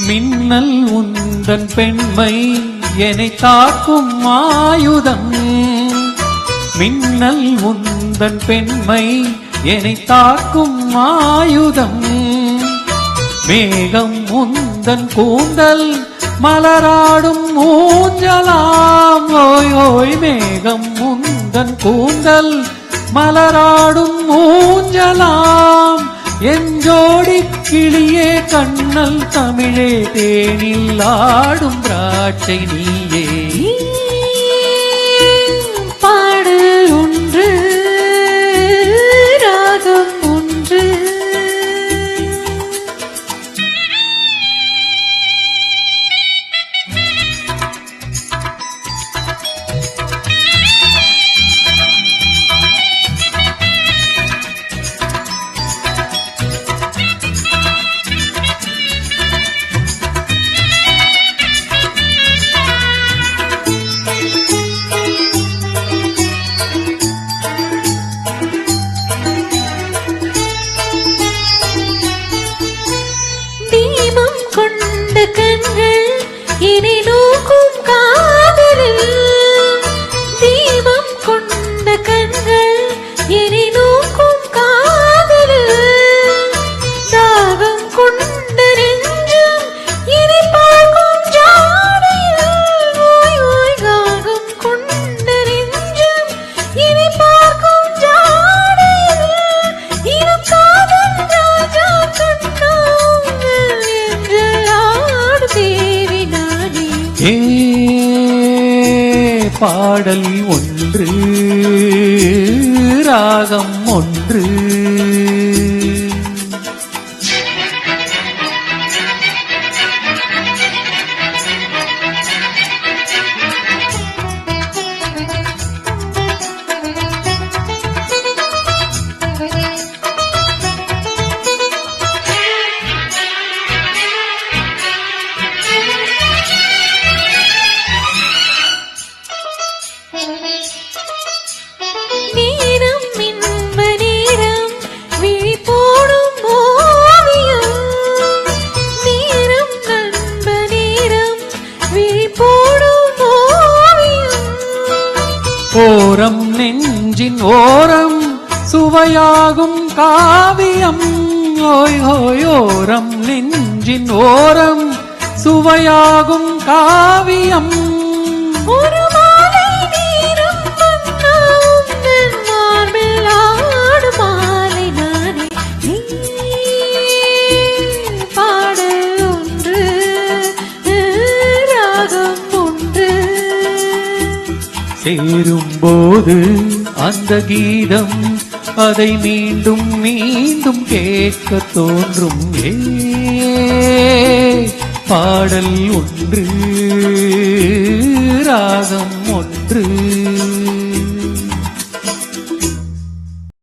மின்னல் உந்தன் பெண்மை என்னை தாக்கும் ஆயுதம். மின்னல் உந்தன் பெண்மை என்னை தாக்கும் ஆயுதம். மேகம் உந்தன் கூந்தல் மலராடும் ஊஞ்சலாம். ஓய் ஓய் மேகம் உந்தன் கூந்தல் மலராடும் ஊஞ்சலாம். என் ஜோடி கிளியே கண்ணல் தமிழே தேனில் ஆடும் திராட்சை நீயே. பாடல் ஒன்று ராகம் ஒன்று. கொண்ட கண்கள் என்னை நோக்கும் காதலில். தீபம் கொண்ட கண்கள் என்னை நோக்கும் காதலில். தாகம் கொண்ட நெஞ்சம் என்னை பார்க்கும் ஜாடையில். ஓய் ஓய் தாகம் கொண்ட நெஞ்சம் என்னை பார்க்கும் ஜாடையில். இனம் காதல் ராஜா கண்ணா பாடல் ஒன்று ராகம் ஒன்று. நேரம் இன்ப நேரம் விழி போடும் ஓவியம். நேரம் நண்ப நேரம் விழி போடும் ஓவியம். ஓரம் நெஞ்சின் ஓரம் சுவையாகும் காவியம். ஓய் ஓய் ஓரம் நெஞ்சின் ஓரம் சுவையாகும் காவியம். ஒரு மாலை நேரம் வந்தாலும் என் மார்பில் ஆடும் மாலை நானே. பாடல் ஒன்று ராகம் ஒன்று. சேரும்போது அந்த கீதம் அதை மீண்டும் மீண்டும் கேட்க தோன்றும். பாடல் ஒன்று ராகம் ஒன்று.